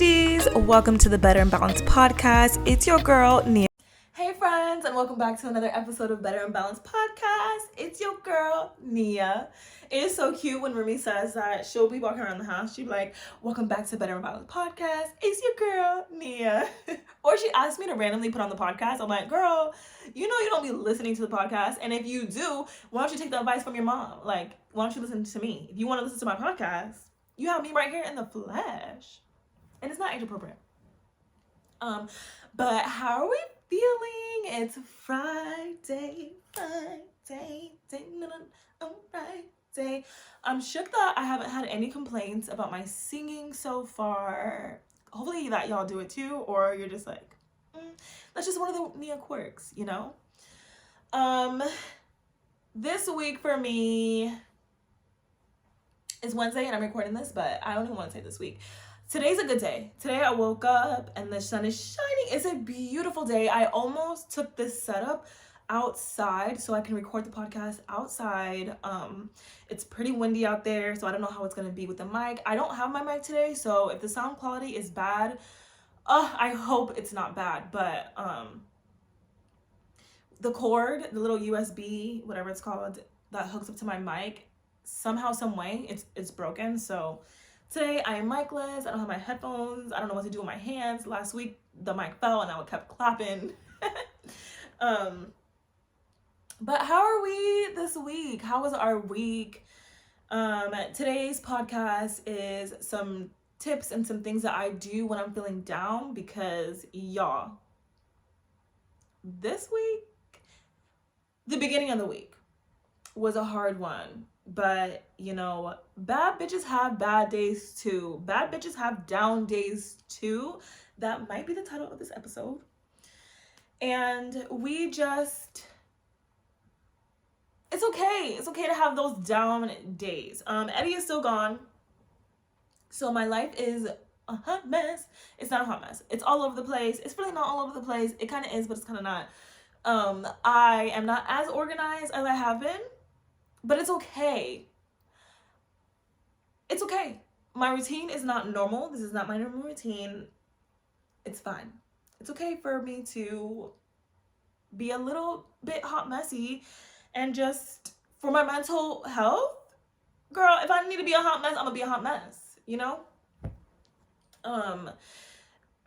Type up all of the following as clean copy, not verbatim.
besties, welcome to the Better and Balanced podcast. It's your girl Nia. Hey friends, and welcome back to another episode of Better and Balanced podcast. It's your girl Nia. It is so cute when Rumi says that. She'll be walking around the house, she'll be like, welcome back to Better and Balanced podcast. It's your girl Nia. Or she asked me to randomly put on the podcast. I'm like, girl, you know you don't be listening to the podcast, and if you do, why don't you take the advice from your mom? Like, why don't you listen to me? If you want to listen to my podcast, you have me right here in the flesh. And it's not age appropriate. But how are we feeling? It's Friday. I'm shook that I haven't had any complaints about my singing so far. Hopefully that y'all do it too, or you're just like, that's just one of the Nia quirks, you know? This week for me is Wednesday, and I'm recording this, but I don't even want to say this week. Today's a good day. Today I woke up and the sun is shining. It's a beautiful day. I almost took this setup outside so I can record the podcast outside. It's pretty windy out there, so I don't know how it's going to be with the mic. I don't have my mic today, so if the sound quality is bad, I hope it's not bad, but the cord, the little USB, whatever it's called, that hooks up to my mic, somehow, some way, it's broken, so today I am micless. I don't have my headphones. I don't know what to do with my hands. Last week the mic fell and I kept clapping. But how are we this week? How was our week? Today's podcast is some tips and some things that I do when I'm feeling down, because y'all, this week, the beginning of the week was a hard one. But, you know, bad bitches have bad days too. Bad bitches have down days too. That might be the title of this episode. And it's okay. It's okay to have those down days. Eddie is still gone. So my life is a hot mess. It's not a hot mess. It's all over the place. It's really not all over the place. It kind of is, but it's kind of not. I am not as organized as I have been. But it's okay. It's okay. My routine is not normal. This is not my normal routine. It's fine. It's okay for me to be a little bit hot messy, and just for my mental health, girl, if I need to be a hot mess, I'm gonna be a hot mess, you know?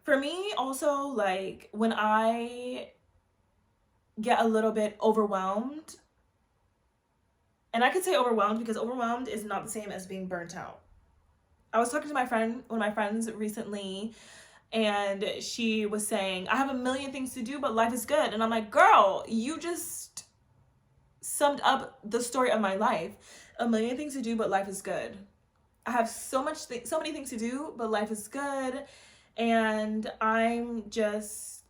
For me also, like, when I get a little bit overwhelmed, and I could say overwhelmed because overwhelmed is not the same as being burnt out. I was talking to one of my friends recently, and she was saying, I have a million things to do, but life is good. And I'm like, girl, you just summed up the story of my life. A million things to do, but life is good. I have so many things to do, but life is good. And I'm just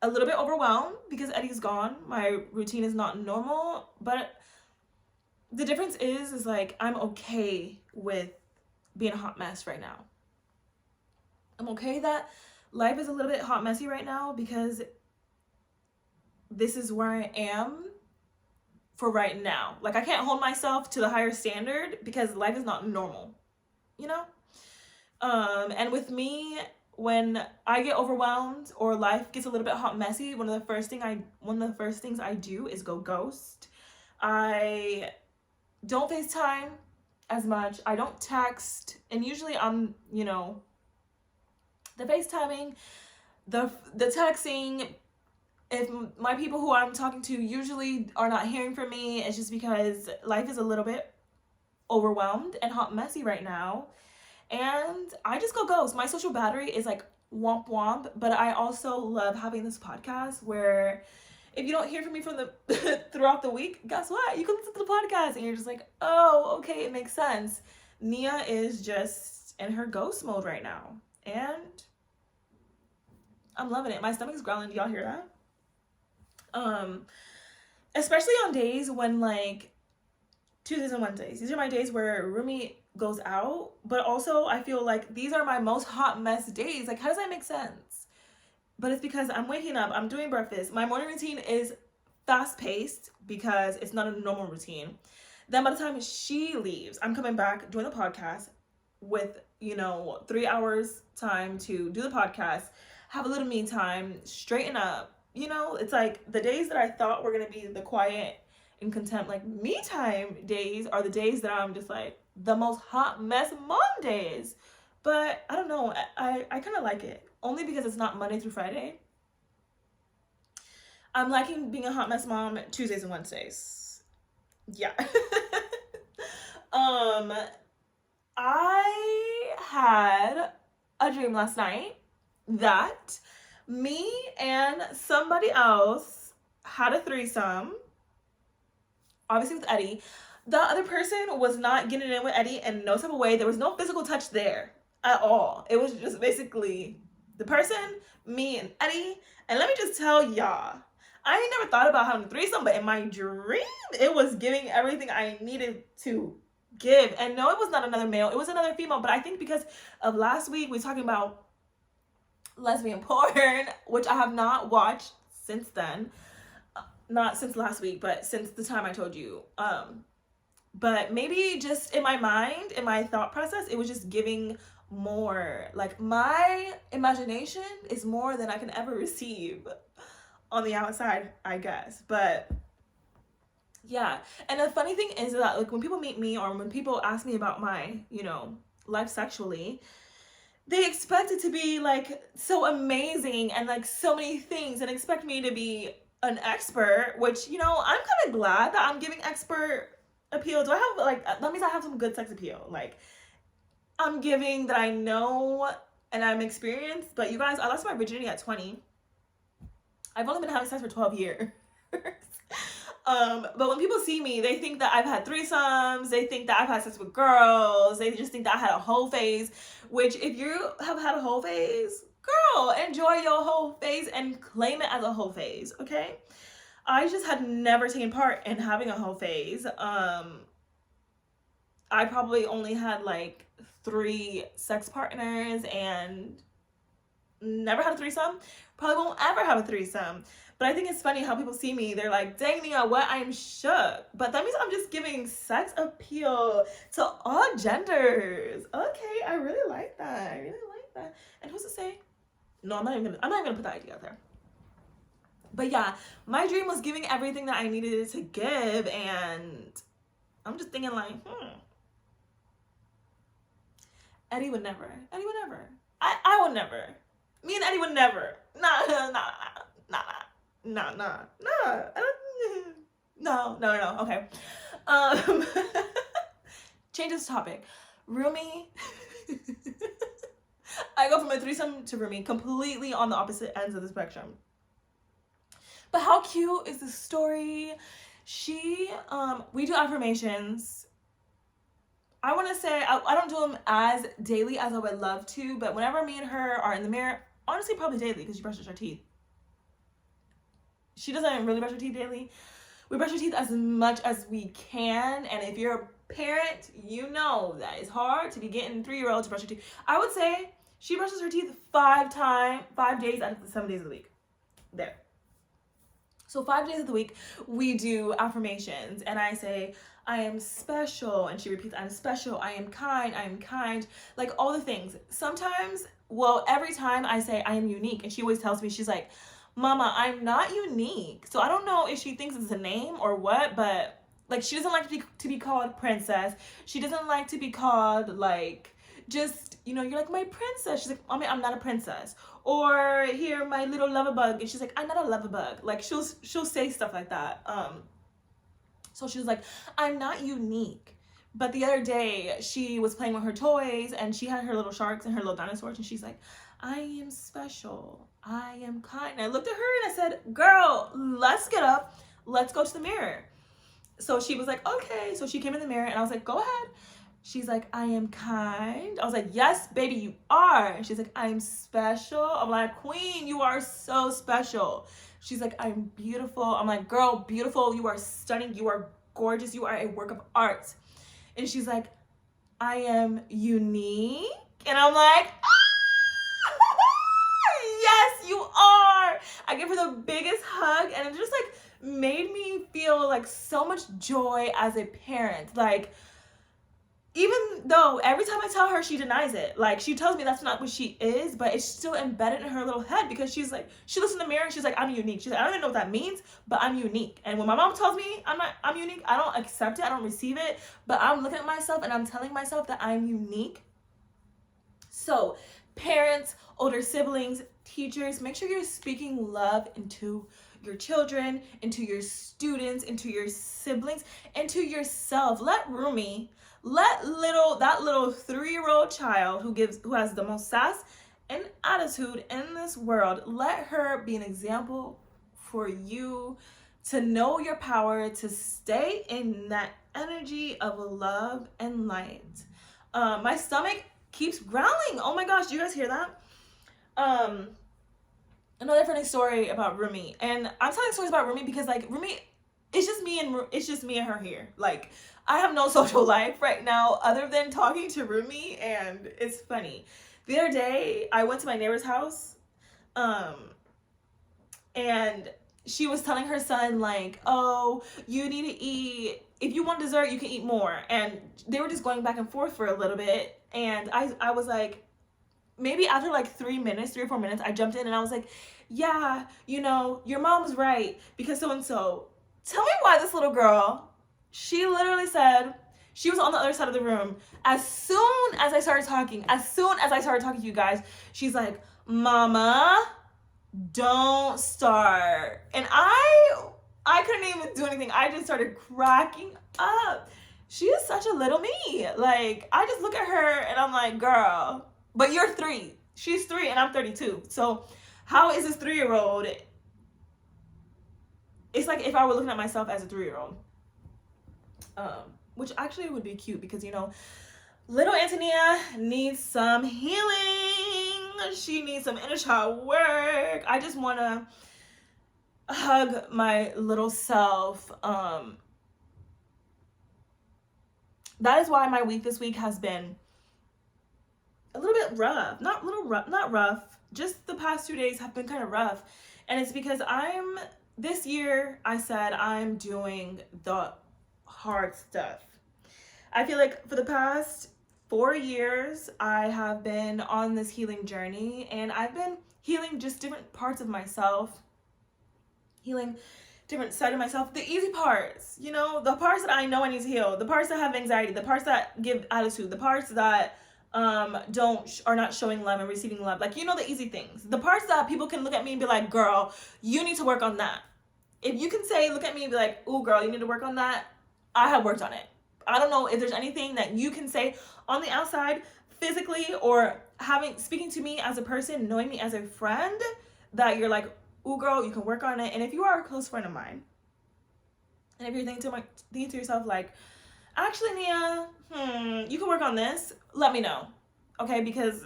a little bit overwhelmed because Eddie's gone. My routine is not normal, but the difference is like, I'm okay with being a hot mess right now. I'm okay that life is a little bit hot messy right now, because this is where I am for right now. Like, I can't hold myself to the higher standard because life is not normal, you know? And with me, when I get overwhelmed or life gets a little bit hot messy, one of the first things I do is go ghost. I don't FaceTime as much. I don't text. And usually I'm, you know, the FaceTiming, the texting, if my people who I'm talking to usually are not hearing from me, it's just because life is a little bit overwhelmed and hot messy right now. And I just go ghost. My social battery is like womp womp, but I also love having this podcast where if you don't hear from me from throughout the week, guess what? You can listen to the podcast and you're just like, oh, okay, it makes sense. Nia is just in her ghost mode right now, and I'm loving it. My stomach's growling. Do y'all hear that? Especially on days when, like, Tuesdays and Wednesdays. These are my days where Rumi goes out, but also I feel like these are my most hot mess days. Like, how does that make sense? But it's because I'm waking up, I'm doing breakfast. My morning routine is fast paced because it's not a normal routine. Then by the time she leaves, I'm coming back, doing the podcast with 3 hours time to do the podcast, have a little me time, straighten up. It's like the days that I thought were going to be the quiet and content, like me time days, are the days that I'm just like the most hot mess mom days. But I don't know. I kind of like it. Only because it's not Monday through Friday. I'm liking being a hot mess mom Tuesdays and Wednesdays. Yeah. I had a dream last night that me and somebody else had a threesome, obviously with Eddie. The other person was not getting in with Eddie in no type of way. There was no physical touch there at all. It was just basically the person, me, and Eddie. And let me just tell y'all, I ain't never thought about having a threesome, but in my dream, it was giving everything I needed to give. And no, it was not another male, it was another female. But I think because of last week, we were talking about lesbian porn, which I have not watched since then. Not since last week, but since the time I told you. But maybe just in my mind, in my thought process, it was just giving more. Like, my imagination is more than I can ever receive on the outside, I guess. But yeah. And the funny thing is that, like, when people meet me or when people ask me about my, life sexually, they expect it to be like so amazing and like so many things, and expect me to be an expert, which, I'm kind of glad that I'm giving expert appeal. Do I have, like, that means I have some good sex appeal. Like, I'm giving that I know and I'm experienced. But you guys, I lost my virginity at 20. I've only been having sex for 12 years. But when people see me, they think that I've had threesomes, they think that I've had sex with girls, they just think that I had a whole phase, which if you have had a whole phase, girl, enjoy your whole phase and claim it as a whole phase, okay? I just had never taken part in having a whole phase. I probably only had like 3 sex partners and never had a threesome. Probably won't ever have a threesome. But I think it's funny how people see me. They're like, dang, Nia, what? I'm shook. But that means I'm just giving sex appeal to all genders. Okay, I really like that. I really like that. And who's to say? No, I'm not even gonna put that idea out there. But yeah, my dream was giving everything that I needed it to give, and I'm just thinking like, Eddie would never. Eddie would never. I would never. Me and Eddie would never. Nah. No. Okay. Change this topic. Roomie. I go from a threesome to roomie, completely on the opposite ends of the spectrum. But how cute is the story? We do affirmations. I want to say, I don't do them as daily as I would love to, but whenever me and her are in the mirror, honestly, probably daily, because she brushes her teeth. She doesn't really brush her teeth daily. We brush our teeth as much as we can, and if you're a parent, you know that it's hard to be getting 3-year-olds to brush their teeth. I would say she brushes her teeth 5 days out of the 7 days of the week. There. So 5 days of the week, we do affirmations, and I say, I am special, and she repeats, I'm special, I am kind, like all the things. Sometimes, every time I say I am unique, and she always tells me, she's like, Mama, I'm not unique. So I don't know if she thinks it's a name or what, but like, she doesn't like to be called princess. She doesn't like to be called like, just, you're like my princess. She's like, Mommy, I'm not a princess. Or here, my little lover bug. And she's like, I'm not a lover bug. Like, she'll say stuff like that. So she was like, I'm not unique. But the other day, she was playing with her toys, and she had her little sharks and her little dinosaurs, and she's like, I am special. I am kind. And I looked at her and I said, girl, let's get up. Let's go to the mirror. So she was like, okay. So she came in the mirror, and I was like, go ahead. She's like, I am kind. I was like, yes, baby, you are. And she's like, I'm special. I'm like, queen, you are so special. She's like, I'm beautiful. I'm like, girl, beautiful. You are stunning. You are gorgeous. You are a work of art. And she's like, I am unique. And I'm like, yes, you are. I give her the biggest hug, and it just like made me feel like so much joy as a parent. Like, even though every time I tell her, she denies it. Like, she tells me that's not what she is, but it's still embedded in her little head because she's like, she looks in the mirror and she's like, I'm unique. She's like, I don't even know what that means, but I'm unique. And when my mom tells me I'm unique, I don't accept it, I don't receive it, but I'm looking at myself and I'm telling myself that I'm unique. So, parents, older siblings, teachers, make sure you're speaking love into your children, into your students, into your siblings, into yourself. Let that little 3-year-old child who has the most sass and attitude in this world, let her be an example for you to know your power, to stay in that energy of love and light. My stomach keeps growling. Oh my gosh, do you guys hear that? Another funny story about Rumi, and I'm telling stories about Rumi because like Rumi, it's just me and her here. Like, I have no social life right now other than talking to Rumi, and it's funny. The other day, I went to my neighbor's house, and she was telling her son like, oh, you need to eat, if you want dessert you can eat more, and they were just going back and forth for a little bit, and I was like, maybe after like 3 or 4 minutes, I jumped in and I was like, yeah, your mom's right because so and so. Tell me why this little girl, she literally said, she was on the other side of the room, as soon as I started talking to you guys, she's like, mama, don't start. And I couldn't even do anything. I just started cracking up. She is such a little me. Like, I just look at her and I'm like, girl, but you're 3. She's 3 and I'm 32. So how is this 3-year-old? It's like if I were looking at myself as a 3-year-old. Which actually would be cute because, little Antonia needs some healing. She needs some inner child work. I just want to hug my little self. That is why my week this week has been a little bit rough. Not rough. Just the past 2 days have been kind of rough. And it's because this year I said I'm doing the hard stuff. I feel like for the past 4 years, I have been on this healing journey, and I've been healing just different parts of myself, healing different side of myself, the easy parts, the parts that I know I need to heal, the parts that have anxiety, the parts that give attitude, the parts that are not showing love and receiving love, like, the easy things, the parts that people can look at me and be like, girl, you need to work on that. If you can look at me and be like, ooh, girl, you need to work on that, I have worked on it. I don't know if there's anything that you can say on the outside, physically, or speaking to me as a person, knowing me as a friend, that you're like, ooh, girl, you can work on it. And if you are a close friend of mine, and if you're thinking to yourself like, actually, Nia, you can work on this, let me know, okay? Because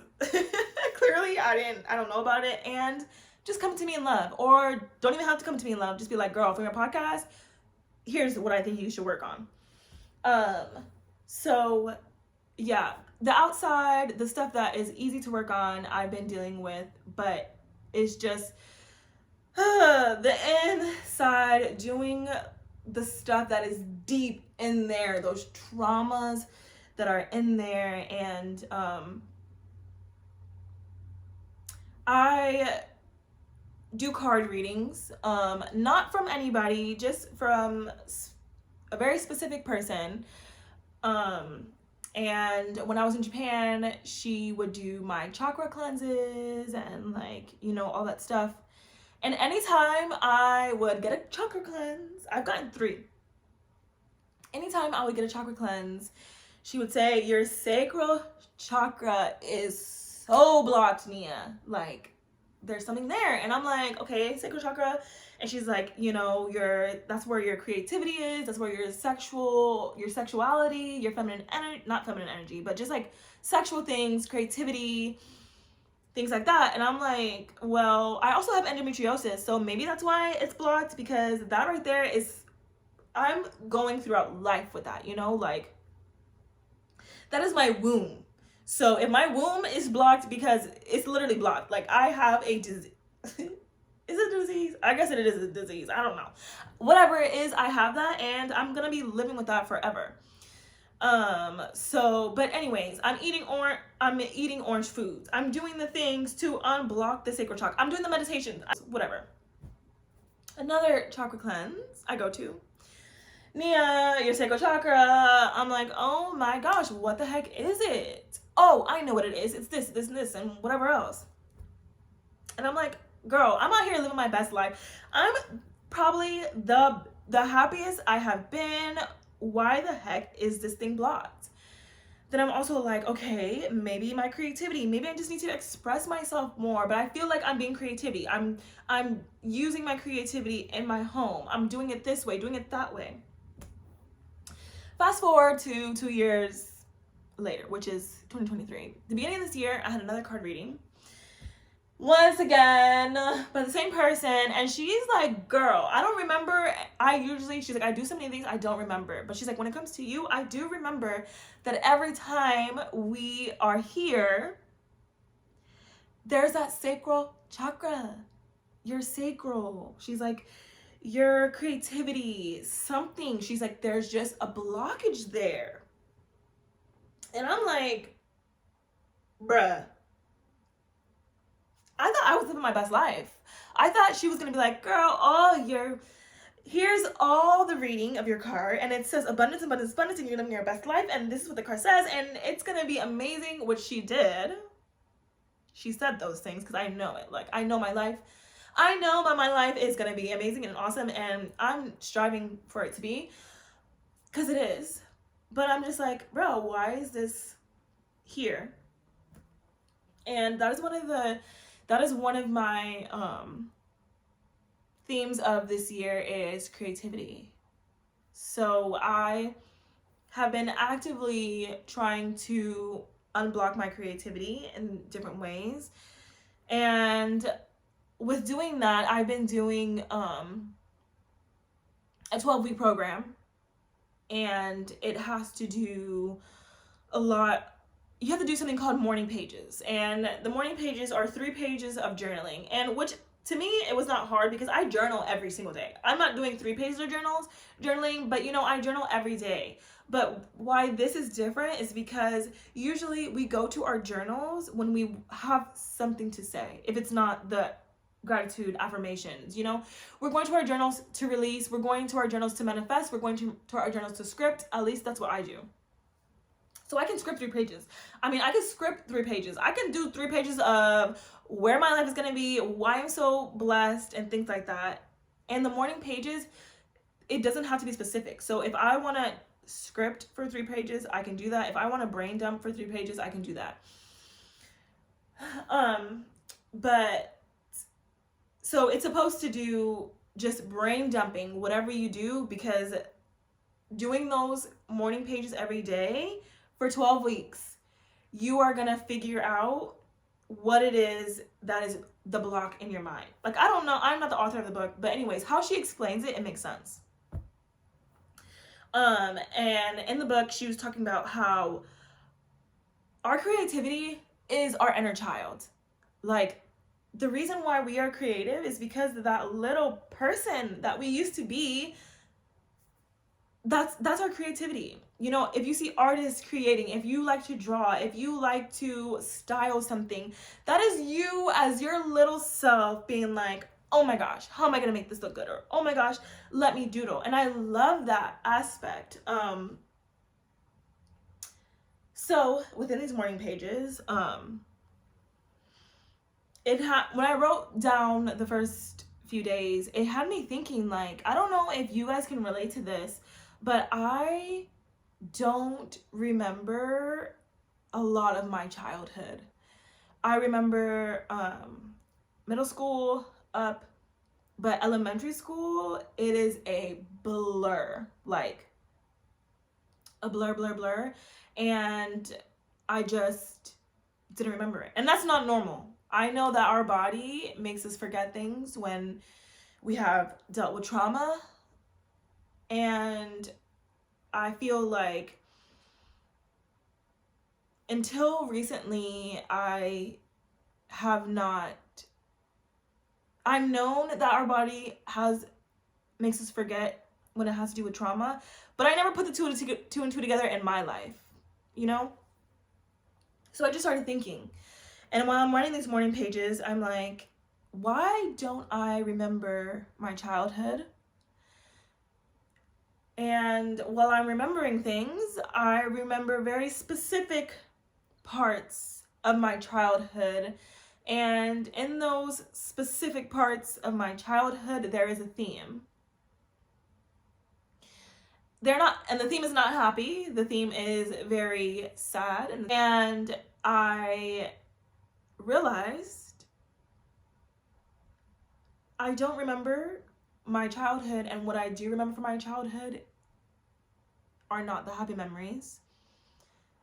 clearly I don't know about it, and just come to me in love, or don't even have to come to me in love. Just be like, girl, for your podcast, here's what I think you should work on. So yeah, the outside, the stuff that is easy to work on, I've been dealing with, but it's just the inside, doing the stuff that is deep in there, those traumas that are in there. And I do card readings, not from anybody, just from a very specific person. And when I was in Japan, she would do my chakra cleanses and all that stuff. And anytime I would get a chakra cleanse, I've gotten 3. Anytime I would get a chakra cleanse, she would say, your sacral chakra is so blocked, Nia. Like, there's something there. And I'm like, okay, sacral chakra. And she's like, that's where your creativity is. That's where your sexuality, your feminine energy, not feminine energy, but just like sexual things, creativity, things like that. And I'm like, well, I also have endometriosis, so maybe that's why it's blocked, because that right there is, I'm going throughout life with that, like, that is my womb. So if my womb is blocked, because it's literally blocked, like, I have a disease. Is it a disease? I guess it is a disease. I don't know. Whatever it is, I have that, and I'm gonna be living with that forever. But anyways, I'm eating orange foods. I'm doing the things to unblock the sacral chakra. I'm doing the meditation, whatever. Another chakra cleanse I go to. Nia, your sacral chakra. I'm like, oh my gosh, what the heck is it? Oh, I know what it is. It's this, and this, and whatever else. And I'm like, girl, I'm out here living my best life. I'm probably the happiest I have been. Why the heck is this thing blocked? Then I'm also like, okay, maybe my creativity, maybe I just need to express myself more, but I feel like I'm being creativity. I'm using my creativity in my home. I'm doing it this way, doing it that way. Fast forward to 2 years later, which is 2023. The beginning of this year, I had another card reading. Once again, by the same person, and she's like, girl, I don't remember. She's like, I do so many things I don't remember. But she's like, when it comes to you, I do remember that every time we are here, there's that sacral chakra. Your sacral. She's like, your creativity, something. She's like, there's just a blockage there. And I'm like, bruh. I thought I was living my best life. I thought she was gonna be like, girl, here's all the reading of your card, and it says abundance, abundance, abundance, and you're living your best life, and this is what the card says, and it's gonna be amazing, which she did. She said those things because I know it. Like, I know my life. I know that my life is gonna be amazing and awesome, and I'm striving for it to be, because it is. But I'm just like, bro, why is this here? And that is one of my themes of this year is creativity. So I have been actively trying to unblock my creativity in different ways. And with doing that, I've been doing a 12-week program, and it has to do a lot. You have to do something called morning pages, and the morning pages are 3 pages of journaling, and which to me it was not hard because I journal every single day. I'm not doing 3 pages of journaling, but I journal every day. But why this is different is because usually we go to our journals when we have something to say. If it's not the gratitude affirmations, we're going to our journals to release, we're going to our journals to manifest, we're going to our journals to script. At least that's what I do. So I can script 3 pages. I can script 3 pages. I can do 3 pages of where my life is going to be, why I'm so blessed, and things like that. And the morning pages, it doesn't have to be specific. So if I want to script for 3 pages, I can do that. If I want to brain dump for 3 pages, I can do that. But so it's supposed to do just brain dumping, whatever you do, because doing those morning pages every day for 12 weeks, you are gonna figure out what it is that is the block in your mind. Like, I don't know, I'm not the author of the book, but anyways, how she explains it makes sense. And in the book, she was talking about how our creativity is our inner child. Like, the reason why we are creative is because of that little person that we used to be. That's our creativity. If you see artists creating, if you like to draw, if you like to style something, that is you as your little self being like, oh my gosh, how am I gonna make this look good? Or, oh my gosh, let me doodle. And I love that aspect. So within these morning pages, when I wrote down the first few days, it had me thinking, like, I don't know if you guys can relate to this, but I don't remember a lot of my childhood. I remember middle school up, but elementary school, it is a blur, like a blur. And I just didn't remember it. And that's not normal. I know that our body makes us forget things when we have dealt with trauma. And I feel like until recently, I've known that our body makes us forget when it has to do with trauma, but I never put the two and two together in my life, you know? So I just started thinking. And while I'm writing these morning pages, I'm like, why don't I remember my childhood? And while I'm remembering things, I remember very specific parts of my childhood. And in those specific parts of my childhood, there is a theme. And the theme is not happy. The theme is very sad. And I realized I don't remember my childhood, and what I do remember from my childhood are not the happy memories.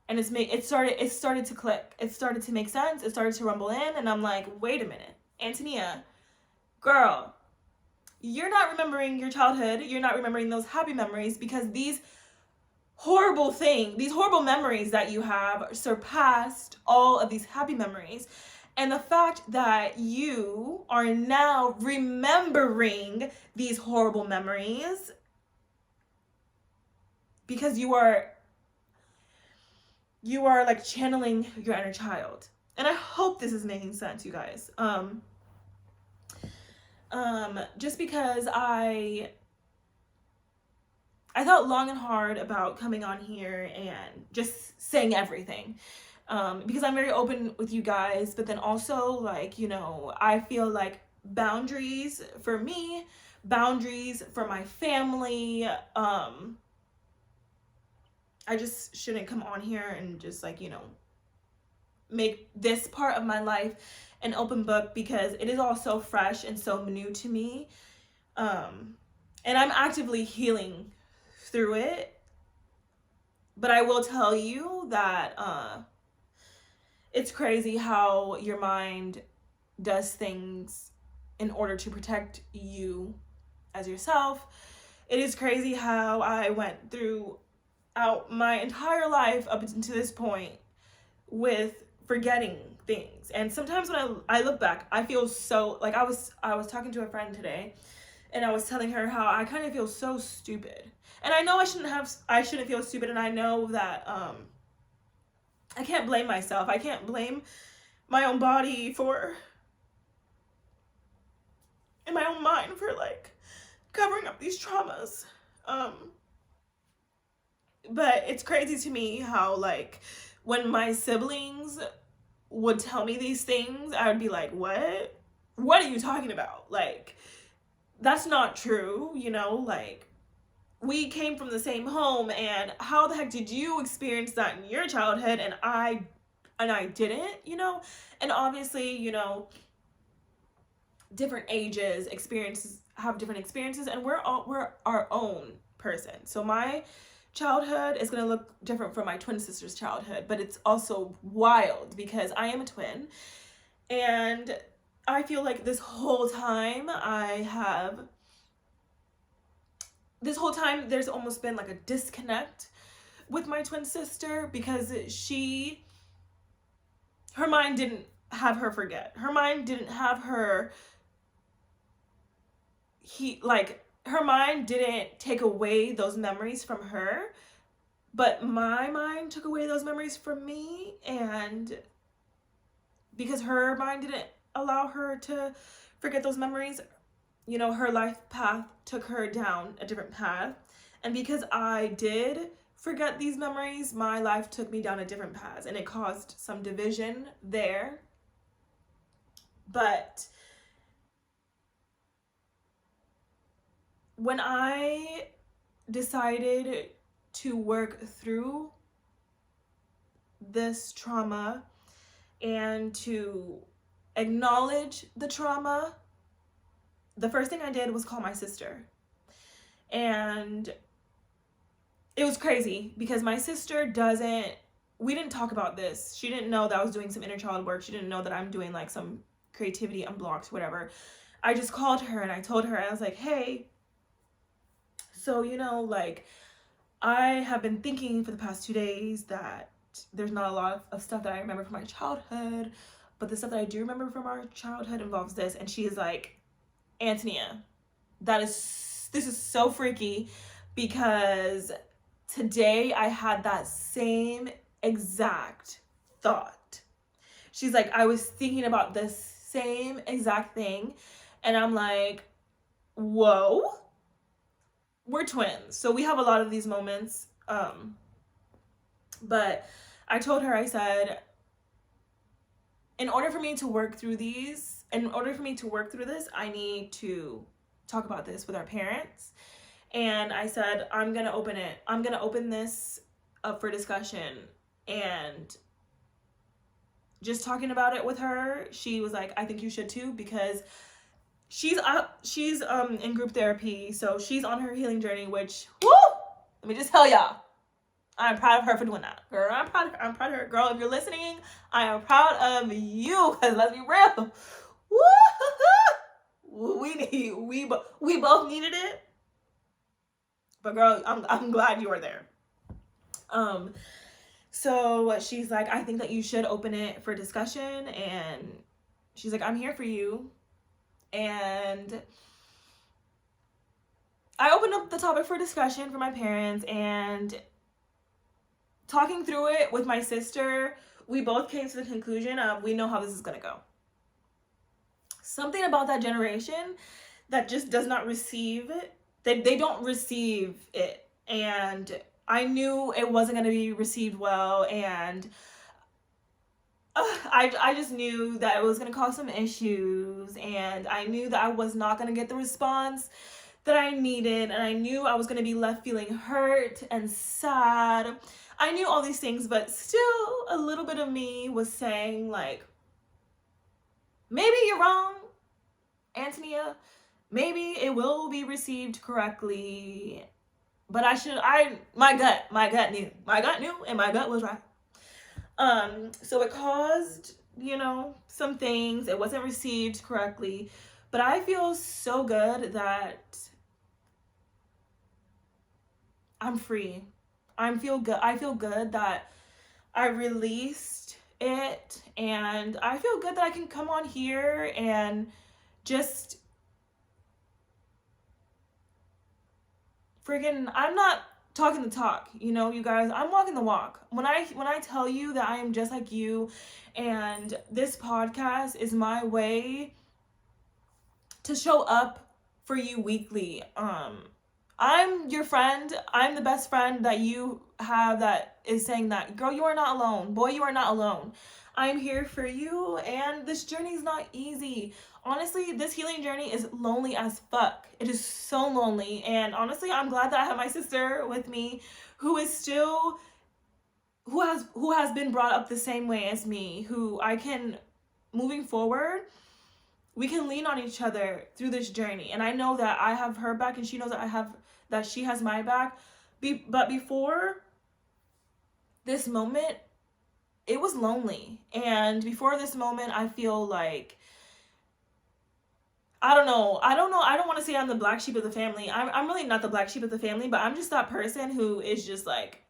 And it started to click. It started to make sense. It started to rumble in, and I'm like, wait a minute, Antonia, girl, you're not remembering your childhood. You're not remembering those happy memories, because these horrible memories that you have surpassed all of these happy memories. And the fact that you are now remembering these horrible memories because you are like channeling your inner child. And I hope this is making sense, you guys. Just because I thought long and hard about coming on here and just saying everything. Because I'm very open with you guys, but then also, like, you know, I feel like boundaries for me, boundaries for my family, I just shouldn't come on here and just, like, you know, make this part of my life an open book, because it is all so fresh and so new to me. And I'm actively healing through it. But I will tell you that it's crazy how your mind does things in order to protect you as yourself. It is crazy how I went throughout my entire life up until this point with forgetting things. And sometimes when I look back, I feel so, like, I was talking to a friend today, and I was telling her how I kind of feel so stupid. And I know I shouldn't feel stupid, and I know that I can't blame myself. I can't blame my own body and my own mind for, like, covering up these traumas. But it's crazy to me how, like, when my siblings would tell me these things, I would be like, what? What are you talking about? Like, that's not true, you know? Like, we came from the same home, and how the heck did you experience that in your childhood and I didn't, you know? And obviously, you know, different ages, have different experiences, and we're our own person. So my childhood is going to look different from my twin sister's childhood, but it's also wild because I am a twin, and I feel like this whole time there's almost been like a disconnect with my twin sister, because her mind didn't have her forget. Her mind didn't have her her mind didn't take away those memories from her, but my mind took away those memories from me. And because her mind didn't allow her to forget those memories, you know, her life path took her down a different path. And because I did forget these memories, my life took me down a different path, and it caused some division there. But when I decided to work through this trauma and to acknowledge the trauma, the first thing I did was call my sister. And it was crazy because my sister we didn't talk about this. She didn't know that I was doing some inner child work. She didn't know that I'm doing like some creativity unblocked, whatever. I just called her and I told her, I was like, hey, so, you know, like, I have been thinking for the past 2 days that there's not a lot of stuff that I remember from my childhood, but the stuff that I do remember from our childhood involves this. And she is like, Antonia, that is this is so freaky because today I had that same exact thought. She's like, I was thinking about this same exact thing, and I'm like, whoa, we're twins, so we have a lot of these moments. But I told her, I said, in order for me to work through these, in order for me to work through this, I need to talk about this with our parents. And I said, I'm gonna open this up for discussion. And just talking about it with her, she was like, I think you should too, because she's in group therapy, so she's on her healing journey, which, woo, let me just tell y'all, I'm proud of her for doing that. Girl, I'm proud of her. Girl, if you're listening, I am proud of you, because let's be real. Woo! We both needed it. But girl, I'm glad you were there. So she's like, I think that you should open it for discussion, and she's like, I'm here for you. And I opened up the topic for discussion for my parents, and talking through it with my sister, we both came to the conclusion of, we know how this is gonna go. Something about that generation that just does not receive it. They don't receive it. And I knew it wasn't gonna be received well, and I just knew that it was gonna cause some issues, and I knew that I was not gonna get the response that I needed, and I knew I was gonna be left feeling hurt and sad. I knew all these things, but still a little bit of me was saying, like, maybe you're wrong, Antonia. Maybe it will be received correctly, but my gut knew, and my gut was right. So it caused, some things. It wasn't received correctly, but I feel so good that I'm free. I feel good that I released it, and I feel good that I can come on here and just friggin', I'm not talking the talk, you guys. I'm walking the walk. When I tell you that I am just like you, and this podcast is my way to show up for you weekly. I'm your friend. I'm the best friend that you have that is saying that, girl, you are not alone. Boy, you are not alone. I'm here for you, and this journey is not easy. Honestly, this healing journey is lonely as fuck. It is so lonely, and honestly, I'm glad that I have my sister with me, who has been brought up the same way as me, who I can, moving forward, we can lean on each other through this journey. And I know that I have her back, and she knows that she has my back. But before this moment, it was lonely. And before this moment, I feel like, I don't know. I don't want to say I'm the black sheep of the family. I'm really not the black sheep of the family, but I'm just that person who is just like,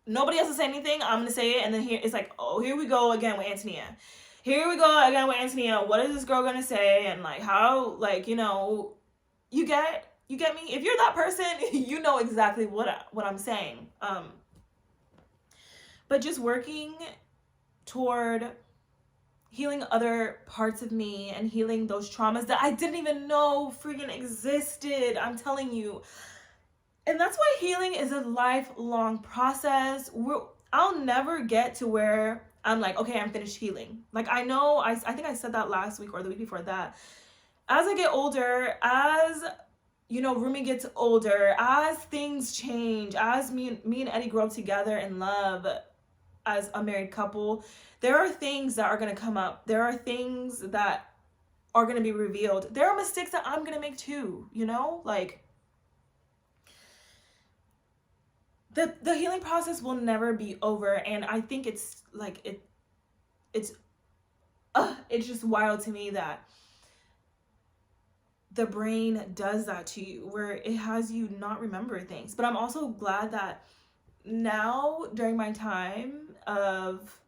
nobody else to say anything, I'm going to say it. And then here, it's like, oh, here we go again with Antonia. Here we go again with Antonia. What is this girl going to say? And like, how, like, you get me? If you're that person, you know exactly what I'm saying. But just working toward healing other parts of me and healing those traumas that I didn't even know freaking existed. I'm telling you. And that's why healing is a lifelong process. I'll never get to where I'm like, okay, I'm finished healing. Like, I know, I think I said that last week or the week before that. As I get older, as Rumi gets older, as things change, as me and Eddie grow up together in love as a married couple, there are things that are going to come up. There are things that are going to be revealed. There are mistakes that I'm going to make too, like, the healing process will never be over. And I think it's like, it's just wild to me that the brain does that to you, where it has you not remember things. But I'm also glad that now, during my time of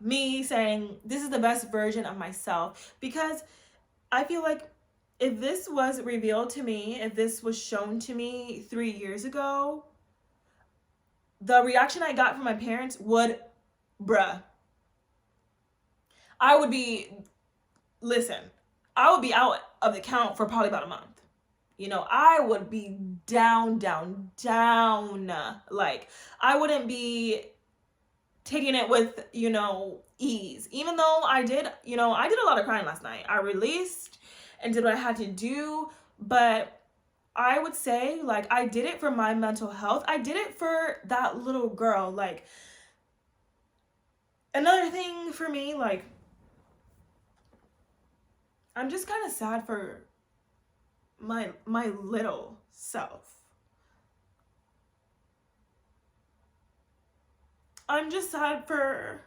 me saying this is the best version of myself, because I feel like if this was revealed to me, if this was shown to me 3 years ago, the reaction I got from my parents would, bruh, I would be, listen, I would be out of the count for probably about a month. You know, I would be down, down, down. Like, I wouldn't be taking it with, you know, ease. Even though I did, you know, I did a lot of crying last night. I released and did what I had to do. But I would say, like, I did it for my mental health. I did it for that little girl. Like, another thing for me, like, I'm just kind of sad for my little self. I'm just sad for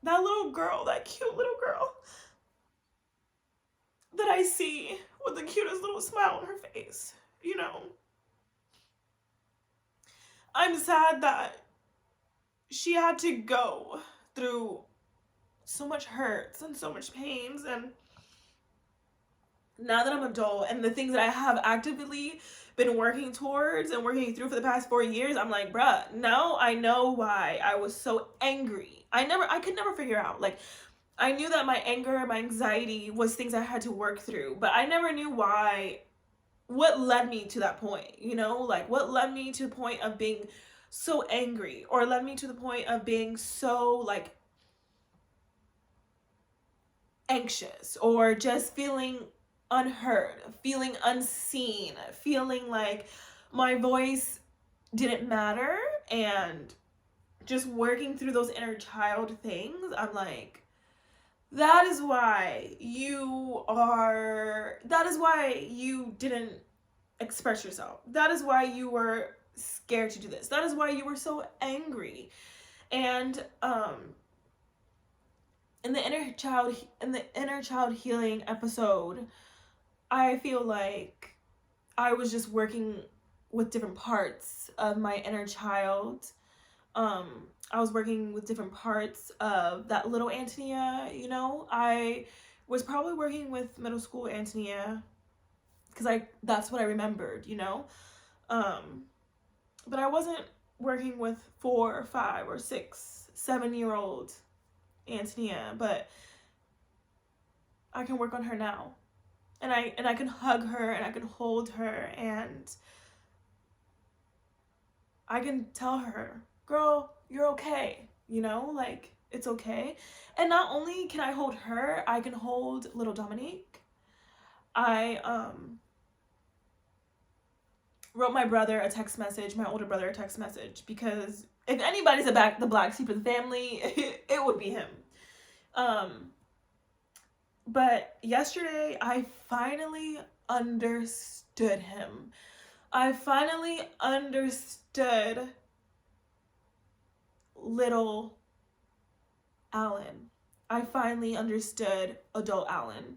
that little girl, that cute little girl that I see with the cutest little smile on her face. You know, I'm sad that she had to go through so much hurts and so much pains. And now that I'm adult and the things that I have actively been working towards and working through for the past 4 years, I'm like, bruh, now I know why I was so angry. I could never figure out, like, I knew that my anger, my anxiety was things I had to work through, but I never knew why, what led me to that point, you know, like what led me to the point of being so angry, or led me to the point of being so like anxious, or just feeling unheard, feeling unseen, feeling like my voice didn't matter, and just working through those inner child things. I'm like, that is why you didn't express yourself. That is why you were scared to do this. That is why you were so angry. And in the inner child healing episode, I feel like I was just working with different parts of my inner child. I was working with different parts of that little Antonia, you know. I was probably working with middle school Antonia because that's what I remembered, you know. But I wasn't working with 4 or 5 or 6, 7-year-old Antonia, but I can work on her now. And I can hug her and I can hold her and I can tell her, girl, you're okay, you know, like, it's okay. And not only can I hold her, I can hold little Dominique. I wrote my brother a text message, my older brother a text message, because if anybody's the black sheep of the family, it would be him. But yesterday, I finally understood him. I finally understood little Alan. I finally understood adult Alan.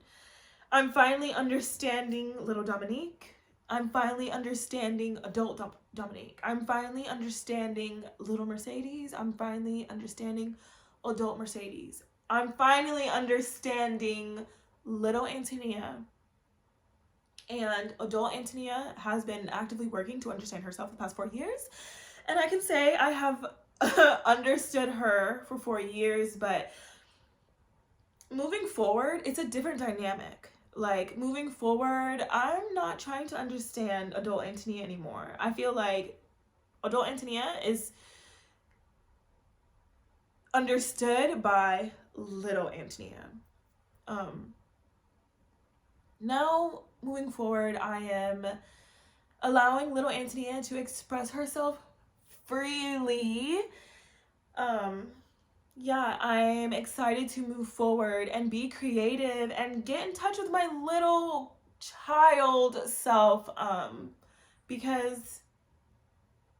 I'm finally understanding little Dominique. I'm finally understanding adult Dominique. I'm finally understanding little Mercedes. I'm finally understanding adult Mercedes. I'm finally understanding little Antonia. And adult Antonia has been actively working to understand herself the past 4 years. And I can say I have understood her for 4 years, but moving forward, it's a different dynamic. Like, moving forward, I'm not trying to understand adult Antonia anymore. I feel like adult Antonia is understood by little Antonia. Now, moving forward, I am allowing little Antonia to express herself freely. Yeah, I'm excited to move forward and be creative and get in touch with my little child self, because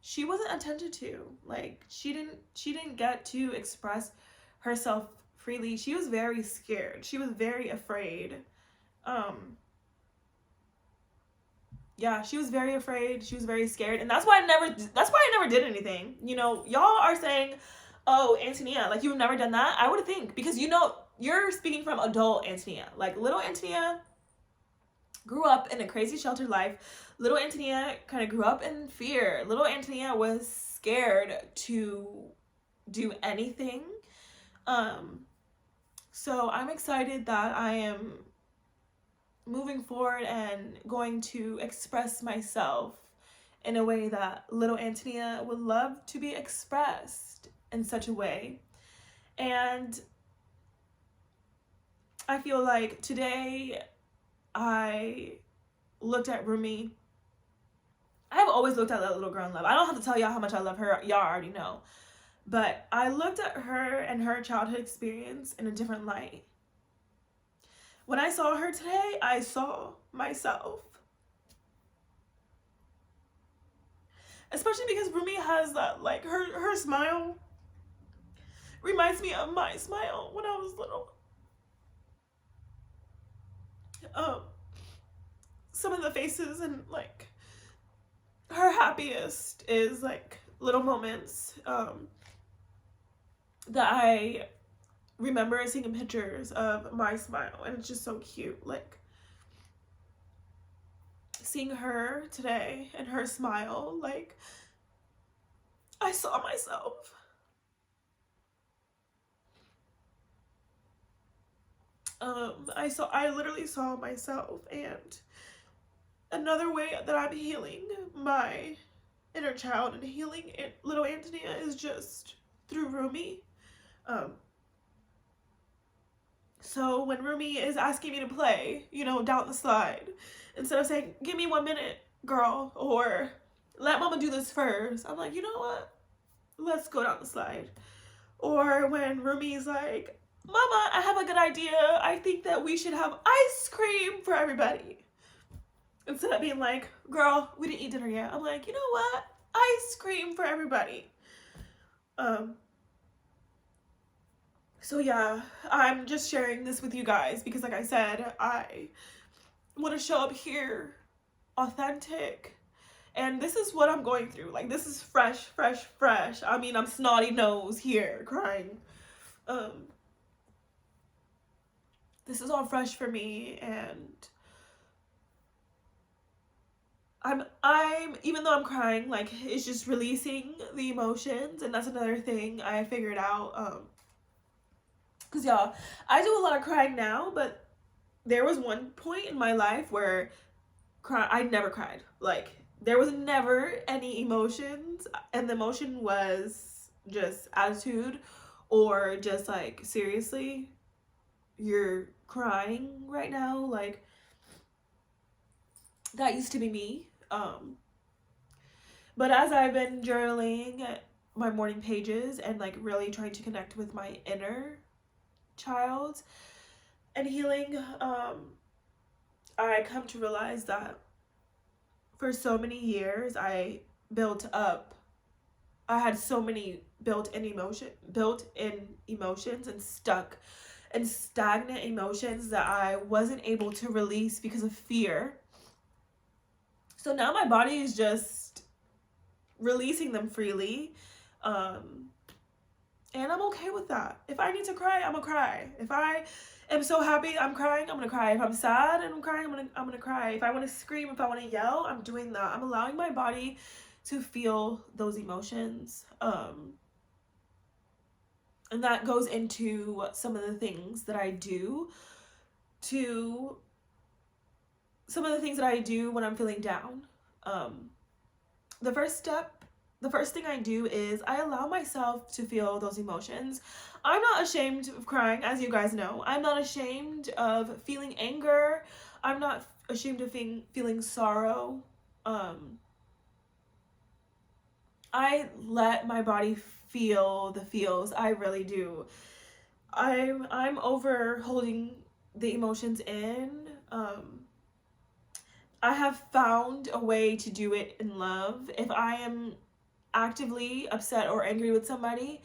she wasn't attended to. Like, she didn't get to express herself freely. She was very scared. She was very afraid. Yeah, she was very afraid. She was very scared, and that's why I never did anything. You know, y'all are saying, "Oh, Antonia, like you've never done that." I would think, because you know you're speaking from adult Antonia. Like little Antonia, grew up in a crazy sheltered life. Little Antonia kind of grew up in fear. Little Antonia was scared to do anything. So I'm excited that I am moving forward and going to express myself in a way that little Antonia would love to be expressed in such a way. And I feel like today I looked at Rumi. I've always looked at that little girl in love. I don't have to tell y'all how much I love her. Y'all already know. But I looked at her and her childhood experience in a different light. When I saw her today, I saw myself. Especially because Rumi has that, like, her smile reminds me of my smile when I was little. Some of the faces and, like, her happiest is, like, little moments that I remember seeing pictures of my smile, and it's just so cute. Like, seeing her today and her smile, like, I saw myself. I literally saw myself. And another way that I'm healing my inner child and healing little Antonia is just through Rumi. So when Rumi is asking me to play, down the slide, instead of saying, give me 1 minute, girl, or let mama do this first, I'm like, you know what? Let's go down the slide. Or when Rumi's like, mama, I have a good idea. I think that we should have ice cream for everybody. Instead of being like, girl, we didn't eat dinner yet. I'm like, you know what? Ice cream for everybody. So yeah, I'm just sharing this with you guys because, like I said, I want to show up here authentic. And this is what I'm going through. Like, this is fresh. I mean, I'm snotty nose here crying. This is all fresh for me, and I'm even though I'm crying, like, it's just releasing the emotions. And that's another thing I figured out. Because, y'all, I do a lot of crying now, but there was one point in my life where I never cried. Like, there was never any emotions, and the emotion was just attitude, or just like, seriously, you're crying right now? Like, that used to be me. But as I've been journaling my morning pages and, like, really trying to connect with my inner child and healing, I come to realize that for so many years I had so many built-in emotions and stuck and stagnant emotions that I wasn't able to release because of fear. So now my body is just releasing them freely. And I'm okay with that. If I need to cry, I'm gonna cry. If I am so happy I'm crying, I'm gonna cry. If I'm sad and I'm crying, I'm gonna cry. If I want to scream, if I want to yell, I'm doing that. I'm allowing my body to feel those emotions. And that goes into some of the things that I do when I'm feeling down. The first thing I do is I allow myself to feel those emotions. I'm not ashamed of crying, as you guys know. I'm not ashamed of feeling anger. I'm not ashamed of feeling sorrow. I let my body feel the feels. I really do. I'm over holding the emotions in. I have found a way to do it in love. If I am actively upset or angry with somebody,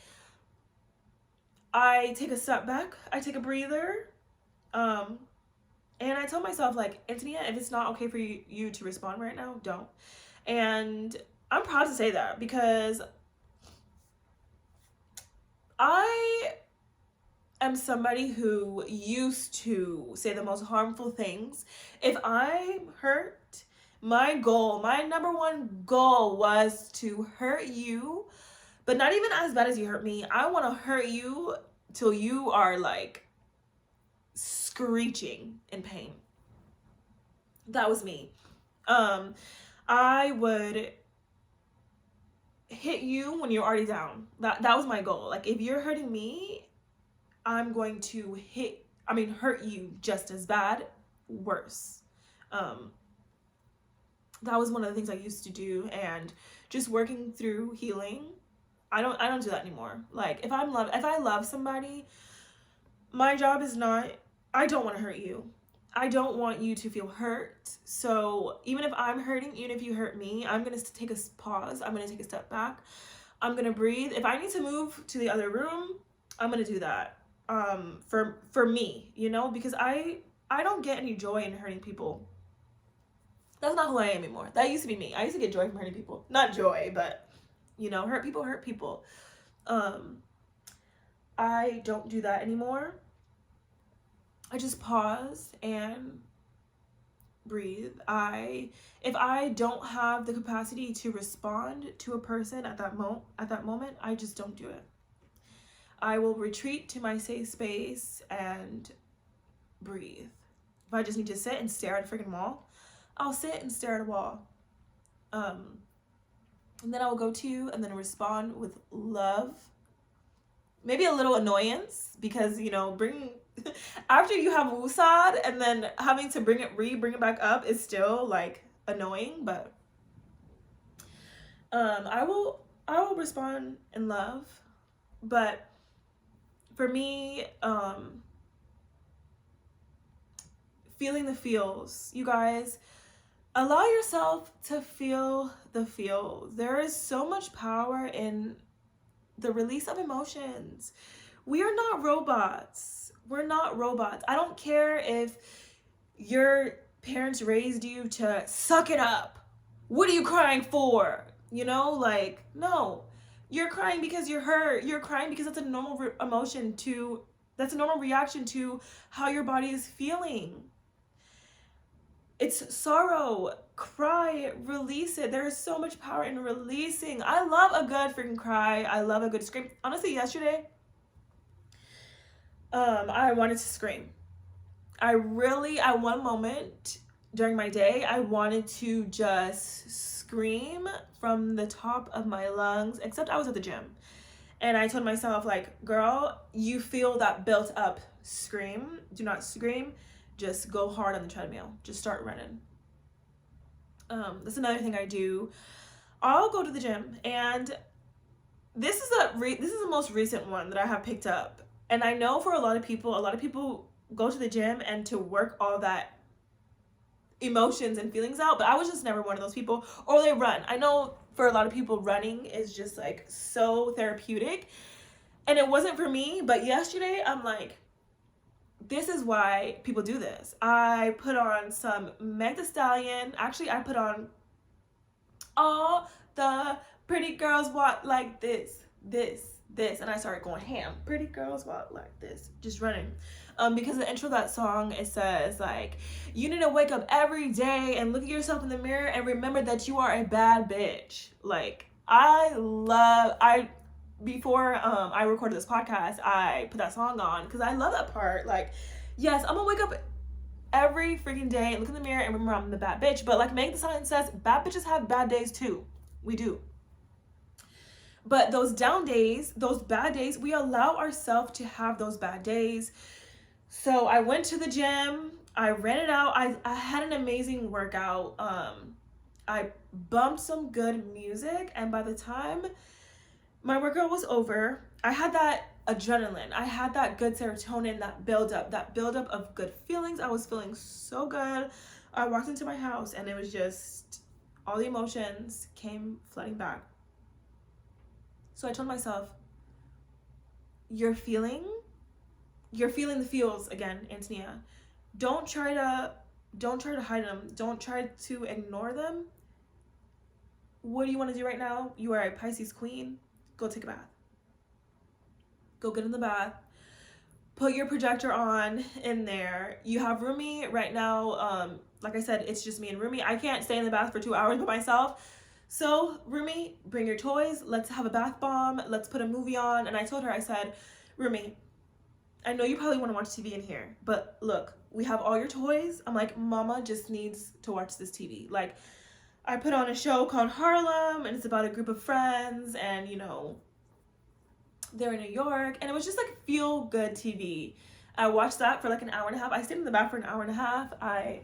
I take a step back, I take a breather, and I tell myself, like, Antonia, if it's not okay for you to respond right now, don't. And I'm proud to say that, because I am somebody who used to say the most harmful things. If I'm hurt, my number one goal was to hurt you, but not even as bad as you hurt me. I want to hurt you till you are like screeching in pain. That was me. I would hit you when you're already down. That was my goal. Like, if you're hurting me, I'm going to hurt you just as bad, worse. That was one of the things I used to do, and just working through healing. I don't do that anymore. Like, if I love somebody, my job is not, I don't want to hurt you. I don't want you to feel hurt. So even if I'm hurting, even if you hurt me, I'm going to take a pause. I'm going to take a step back. I'm going to breathe. If I need to move to the other room, I'm going to do that. For me, you know, because I don't get any joy in hurting people. That's not who I am anymore. That used to be me. I used to get joy from hurting people. Not joy, but, you know, hurt people. I don't do that anymore. I just pause and breathe. If I don't have the capacity to respond to a person at that moment, I just don't do it. I will retreat to my safe space and breathe. If I just need to sit and stare at a freaking wall, I'll sit and stare at a wall. And then I will go to and then respond with love. Maybe a little annoyance, because, you know, after you have woosad and then having to bring it back up is still like annoying, but I will respond in love. But for me, feeling the feels, you guys, allow yourself to feel the feels. There is so much power in the release of emotions. We are not robots. We're not robots. I don't care if your parents raised you to suck it up. What are you crying for? You know, like, no. You're crying because you're hurt. You're crying because that's a normal that's a normal reaction to how your body is feeling. It's sorrow. Cry, release it. There is so much power in releasing. I love a good freaking cry. I love a good scream. Honestly, yesterday, I wanted to scream. At one moment during my day, I wanted to just scream from the top of my lungs, except I was at the gym. And I told myself, like, girl, you feel that built up scream. Do not scream. Just go hard on the treadmill. Just start running. That's another thing I do. I'll go to the gym, and this is the most recent one that I have picked up. And I know for a lot of people go to the gym and to work all that emotions and feelings out, but I was just never one of those people. Or they run. I know for a lot of people, running is just like so therapeutic, and it wasn't for me. But yesterday, I'm like, this is why people do this. I put on some Meg Thee Stallion. Actually, I put on all the pretty girls walk like this, and I started going ham. Pretty girls walk like this, just running. Because the intro of that song, it says, like, you need to wake up every day and look at yourself in the mirror and remember that you are a bad bitch. Like, before I recorded this podcast, I put that song on because I love that part. Like, yes, I'm gonna wake up every freaking day and look in the mirror and remember I'm the bad bitch. But like Meg Thee Stallion says, bad bitches have bad days too. We do. But those down days, those bad days, we allow ourselves to have those bad days. So I went to the gym. I ran it out. I had an amazing workout. I bumped some good music, and by the time my workout was over, I had that adrenaline. I had that good serotonin, that buildup of good feelings. I was feeling so good. I walked into my house, and it was just all the emotions came flooding back. So I told myself, you're feeling the feels again, Antonia. Don't try to hide them. Don't try to ignore them. What do you want to do right now? You are a Pisces queen. Go take a bath. Go get in the bath. put your projector on in there. You have Rumi right now. Like I said, it's just me and Rumi. I can't stay in the bath for 2 hours by myself. So Rumi, bring your toys. Let's have a bath bomb. Let's put a movie on. And I told her, I said, Rumi, I know you probably want to watch TV in here, but look, we have all your toys. I'm like, Mama just needs to watch this TV. Like, I put on a show called Harlem, and it's about a group of friends, and you know, they're in New York, and it was just like feel good TV. I watched that for like an hour and a half. I stayed in the bath for an hour and a half. I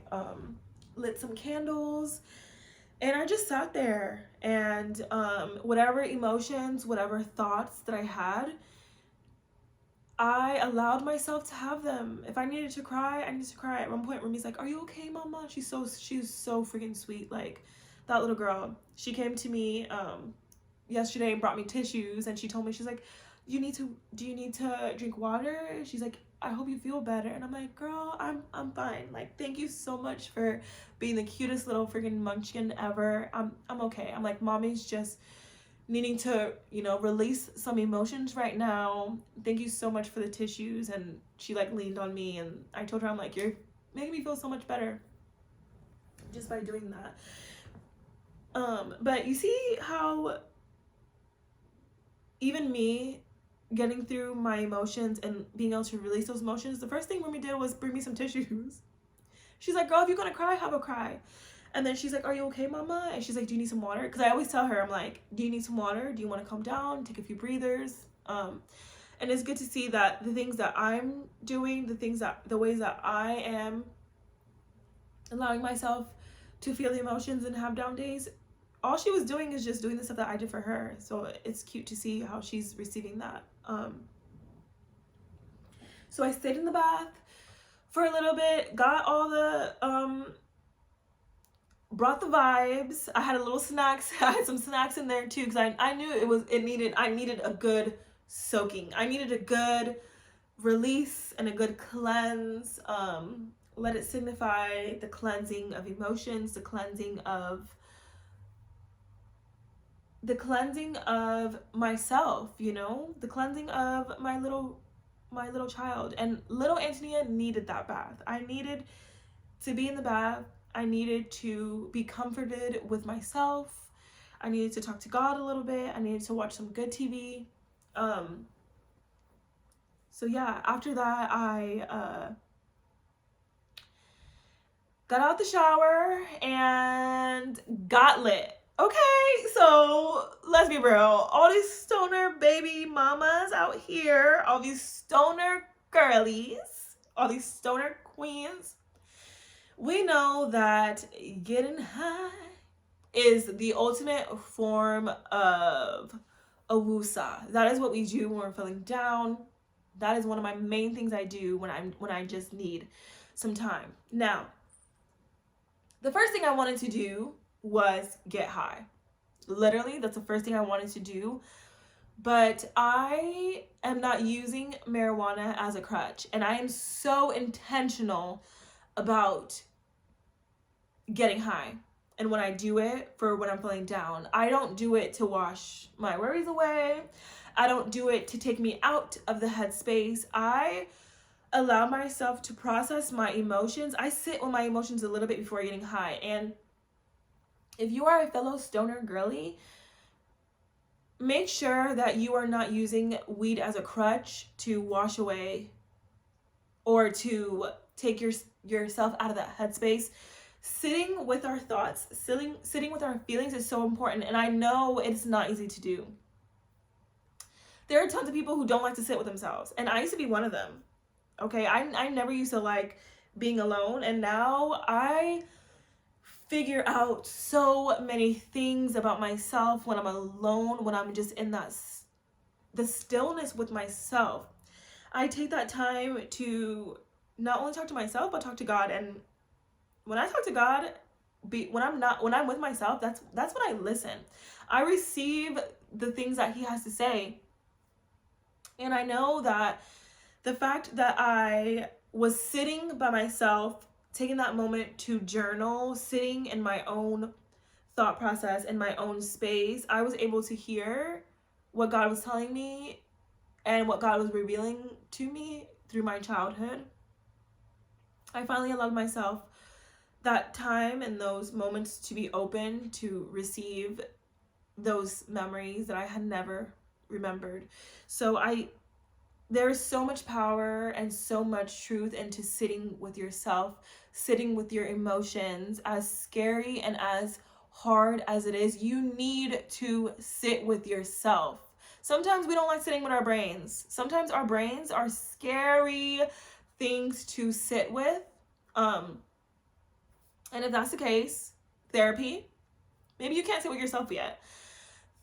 lit some candles, and I just sat there, and whatever emotions, whatever thoughts that I had, I allowed myself to have them. If I needed to cry, I needed to cry. At one point, Rumi's like, "Are you okay, Mama?" She's so freaking sweet. Like, that little girl. She came to me yesterday and brought me tissues, and she told me, she's like, do you need to drink water? She's like, I hope you feel better. And I'm like, girl, I'm fine. Like, thank you so much for being the cutest little freaking munchkin ever. I'm okay. I'm like, mommy's just needing to, you know, release some emotions right now. Thank you so much for the tissues. And she like leaned on me, and I told her, I'm like, you're making me feel so much better just by doing that. But you see how even me getting through my emotions and being able to release those emotions, the first thing Rumi did was bring me some tissues. She's like, girl, if you're gonna cry, have a cry. And then she's like, are you okay, Mama? And she's like, do you need some water? Because I always tell her, I'm like, do you need some water? Do you want to calm down? Take a few breathers. And it's good to see that the things that I'm doing, the ways that I am allowing myself to feel the emotions and have down days, all she was doing is just doing the stuff that I did for her. So it's cute to see how she's receiving that. So I stayed in the bath for a little bit, got all the brought the vibes. I had a little snacks. I had some snacks in there too, because I knew I needed a good soaking. I needed a good release and a good cleanse. Let it signify the cleansing of emotions, the cleansing of myself, you know, the cleansing of my little child. And little Antonia needed that bath. I needed to be in the bath. I needed to be comforted with myself. I needed to talk to God a little bit. I needed to watch some good TV. So yeah, after that, I got out the shower and got lit. Okay, so let's be real. All these stoner baby mamas out here, all these stoner girlies, all these stoner queens, we know that getting high is the ultimate form of a woosah. That is what we do when we're feeling down. That is one of my main things I do when I just need some time. Now, the first thing I wanted to do was get high. Literally, that's the first thing I wanted to do. But I am not using marijuana as a crutch. And I am so intentional about getting high. And when I do it for when I'm feeling down, I don't do it to wash my worries away. I don't do it to take me out of the headspace. I allow myself to process my emotions. I sit with my emotions a little bit before getting high. And if you are a fellow stoner girly, make sure that you are not using weed as a crutch to wash away or to take yourself out of that headspace. Sitting with our thoughts, sitting with our feelings is so important. And I know it's not easy to do. There are tons of people who don't like to sit with themselves. And I used to be one of them. Okay, I never used to like being alone, and now I figure out so many things about myself when I'm alone, when I'm just in the stillness with myself. I take that time to not only talk to myself, but talk to God. And when I talk to God, when I'm with myself, that's when I listen. I receive the things that He has to say. And I know that the fact that I was sitting by myself, taking that moment to journal, sitting in my own thought process, in my own space, I was able to hear what God was telling me and what God was revealing to me through my childhood. I finally allowed myself that time and those moments to be open to receive those memories that I had never remembered. So there's so much power and so much truth into sitting with yourself, sitting with your emotions. As scary and as hard as it is, you need to sit with yourself. Sometimes we don't like sitting with our brains. Sometimes our brains are scary things to sit with. And if that's the case, therapy. Maybe you can't sit with yourself yet.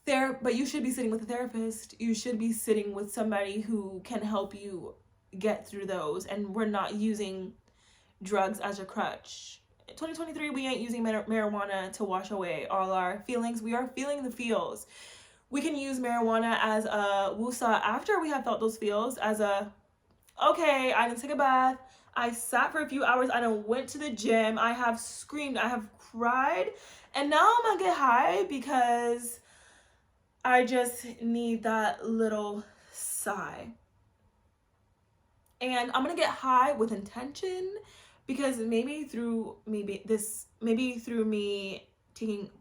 But you should be sitting with a therapist. You should be sitting with somebody who can help you get through those. And we're not using drugs as a crutch. In 2023, we ain't using marijuana to wash away all our feelings. We are feeling the feels. We can use marijuana as a wusa after we have felt those feels, as a, okay, I didn't take a bath. I sat for a few hours. I done went to the gym. I have screamed. I have cried. And now I'm gonna get high because I just need that little sigh. And I'm gonna get high with intention, because maybe through me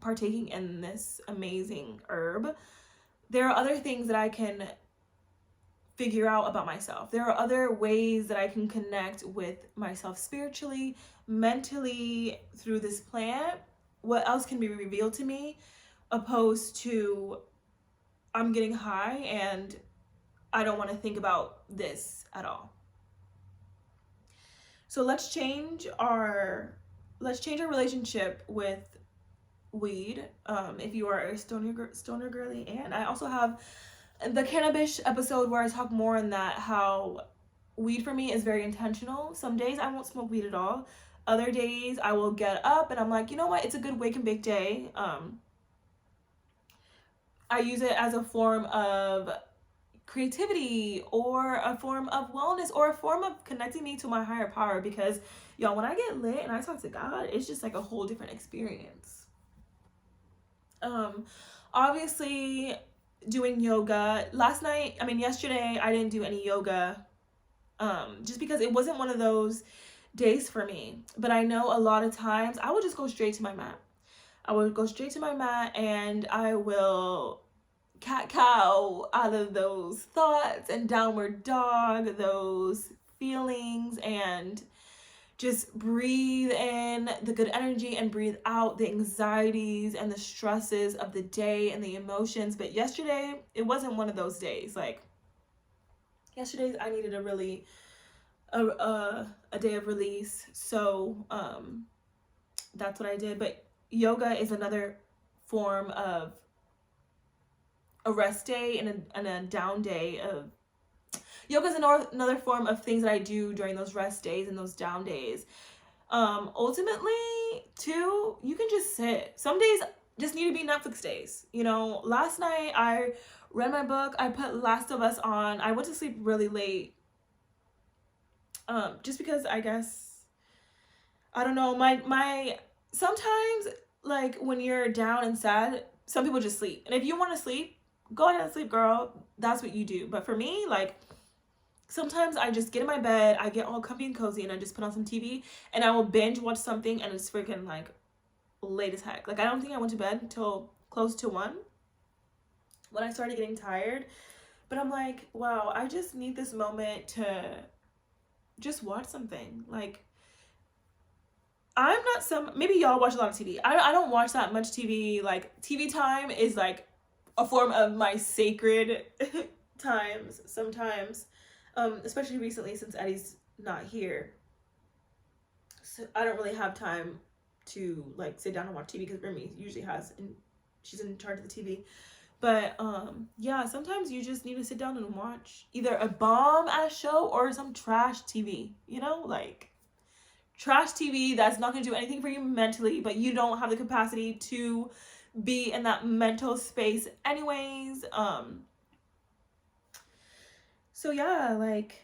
partaking in this amazing herb, there are other things that I can figure out about myself. There are other ways that I can connect with myself spiritually, mentally, through this plant. What else can be revealed to me, opposed to I'm getting high and I don't want to think about this at all. So let's change our relationship with weed. If you are a stoner girly, and I also have the cannabis episode where I talk more on that, how weed for me is very intentional. Some days I won't smoke weed at all. Other days I will get up and I'm like, you know what? It's a good wake and bake day. I use it as a form of creativity, or a form of wellness, or a form of connecting me to my higher power, because y'all, when I get lit and I talk to God, it's just like a whole different experience. Obviously doing yoga. Yesterday I didn't do any yoga, just because it wasn't one of those days for me. But I know a lot of times I would just go straight to my mat. And I will cat cow out of those thoughts and downward dog those feelings, and just breathe in the good energy and breathe out the anxieties and the stresses of the day and the emotions. But yesterday, it wasn't one of those days. Like, yesterday I needed a day of release. So that's what I did. But yoga is another form of a rest day and a down day. Yoga is another form of things that I do during those rest days and those down days. Ultimately, too, you can just sit. Some days just need to be Netflix days. Last night I read my book. I put Last of Us on. I went to sleep really late. Just because, I guess, I don't know, my sometimes, like, when you're down and sad, some people just sleep. And if you want to sleep, go ahead and sleep, girl. That's what you do. But for me, like, sometimes I just get in my bed, I get all comfy and cozy, and I just put on some TV, and I will binge watch something, and it's freaking, like, late as heck. Like, I don't think I went to bed until close to 1 when I started getting tired. But I'm like, wow, I just need this moment to just watch something. Like, maybe y'all watch a lot of TV. I don't watch that much TV. Like, TV time is like a form of my sacred times sometimes, especially recently since Eddie's not here. So I don't really have time to, like, sit down and watch TV, because Remy usually she's in charge of the TV. But yeah, sometimes you just need to sit down and watch either a bomb-ass show or some trash TV, like trash TV that's not going to do anything for you mentally, but you don't have the capacity to be in that mental space anyways. So yeah, like,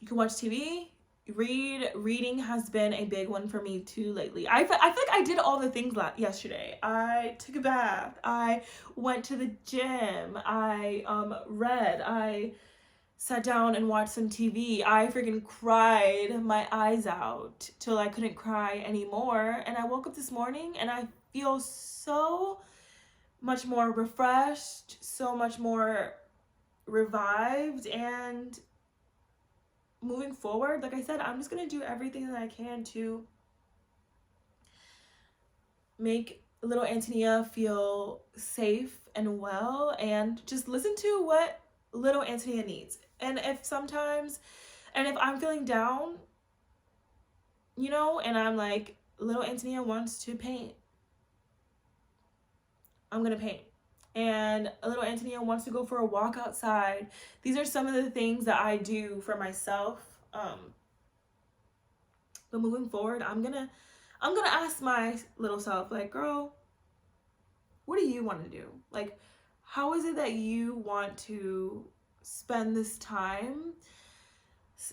you can watch TV, reading has been a big one for me too lately. I feel like I did all the things yesterday. I took a bath, I went to the gym, I read, I sat down and watched some TV. I freaking cried my eyes out till I couldn't cry anymore. And I woke up this morning and I feel so much more refreshed, so much more revived. And moving forward, like I said, I'm just gonna do everything that I can to make little Antonia feel safe and well, and just listen to what little Antonia needs. And if I'm feeling down, you know, and I'm like, little Antonia wants to paint, I'm gonna paint. And little Antonia wants to go for a walk outside. These are some of the things that I do for myself. But moving forward, I'm gonna ask my little self, like, girl, what do you want to do? Like, how is it that you want to spend this time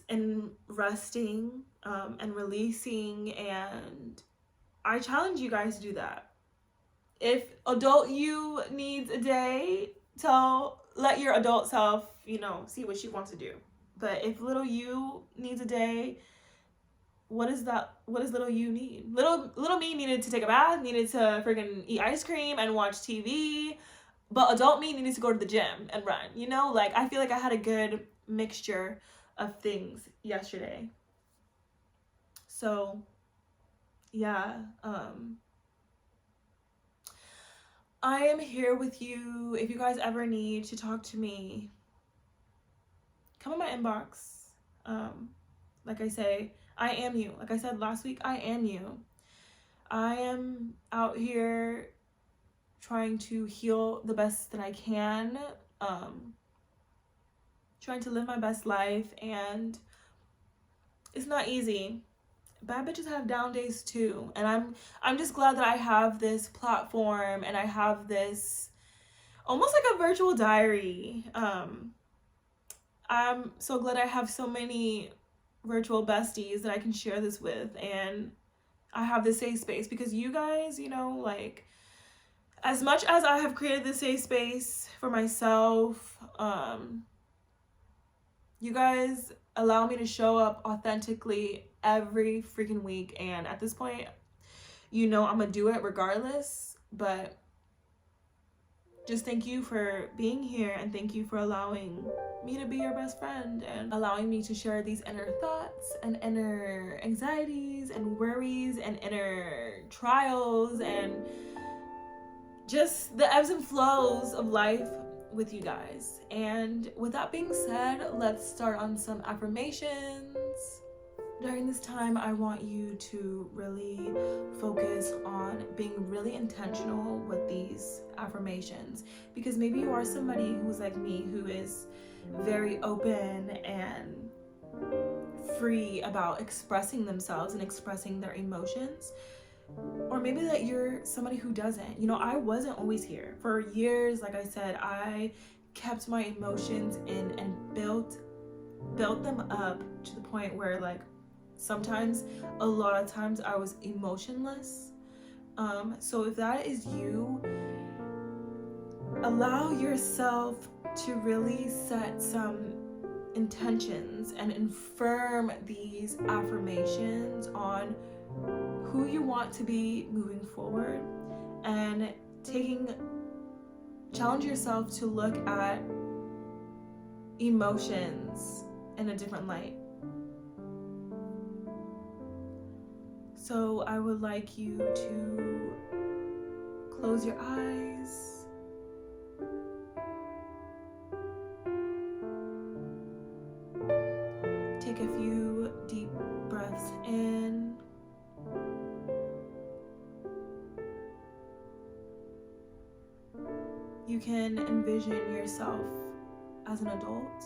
in resting, and releasing? And I challenge you guys to do that. If adult you needs a day, let your adult self, you know, see what she wants to do. But if little you needs a day, what does little you need? Little me needed to take a bath, needed to freaking eat ice cream and watch TV. But adult me needed to go to the gym and run, you know? Like, I feel like I had a good mixture of things yesterday. So, yeah. I am here with you. If you guys ever need to talk to me, come in my inbox. Like I say, I am you. Like I said last week, I am you. I am out here trying to heal the best that I can, trying to live my best life, and it's not easy. Bad bitches have down days too, and I'm just glad that I have this platform and I have this almost like a virtual diary. I'm so glad I have so many virtual besties that I can share this with, and I have this safe space because you guys, you know, like, as much as I have created this safe space for myself, you guys allow me to show up authentically every freaking week. And at this point, you know, I'm gonna do it regardless. But just thank you for being here, and thank you for allowing me to be your best friend and allowing me to share these inner thoughts and inner anxieties and worries and inner trials and just the ebbs and flows of life with you guys. And with that being said, let's start on some affirmations. During this time, I want you to really focus on being really intentional with these affirmations, because maybe you are somebody who's like me, who is very open and free about expressing themselves and expressing their emotions. Or maybe that you're somebody who doesn't. You know, I wasn't always here. For years, like I said, I kept my emotions in and built them up to the point where, like, sometimes, a lot of times, I was emotionless. So if that is you, allow yourself to really set some intentions and affirm these affirmations on who you want to be moving forward, and challenge yourself to look at emotions in a different light. So I would like you to close your eyes. Take a few deep breaths in. You can envision yourself as an adult.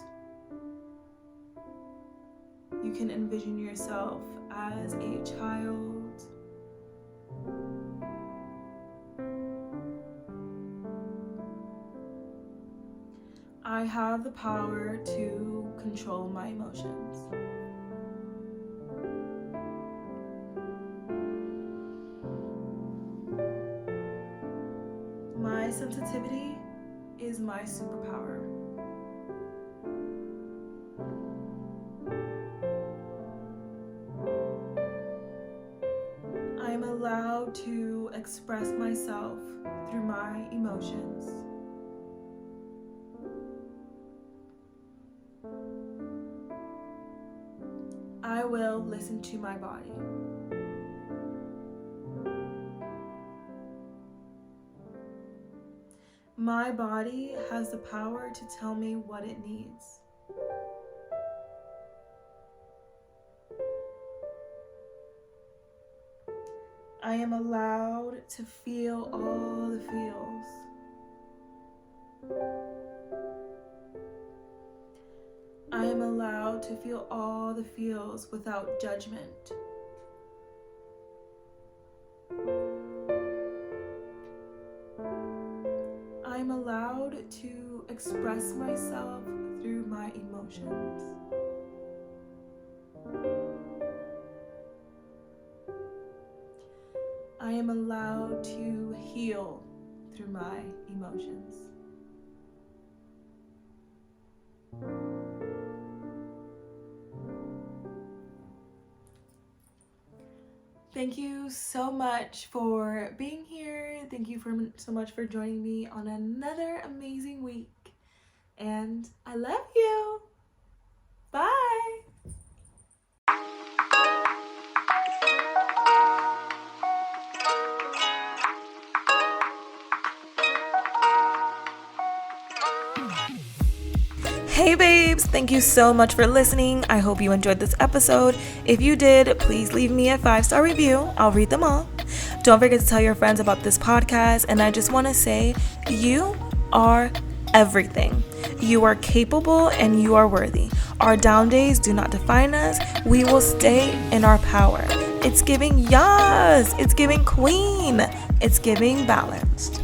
You can envision yourself as a child. I have the power to control my emotions. My sensitivity is my superpower. express myself through my emotions. I will listen to my body. My body has the power to tell me what it needs. I am allowed to feel all the feels. I am allowed to feel all the feels without judgment. I am allowed to express myself through my emotions. I am allowed to heal through my emotions. Thank you so much for being here. Thank you so much for joining me on another amazing week. And I love you. Bye. Hey babes, thank you so much for listening. I hope you enjoyed this episode. If you did, please leave me a 5-star review. I'll read them all. Don't forget to tell your friends about this podcast. And I just want to say, you are everything. You are capable and you are worthy. Our down days do not define us. We will stay in our power. It's giving yes. It's giving queen. It's giving balanced.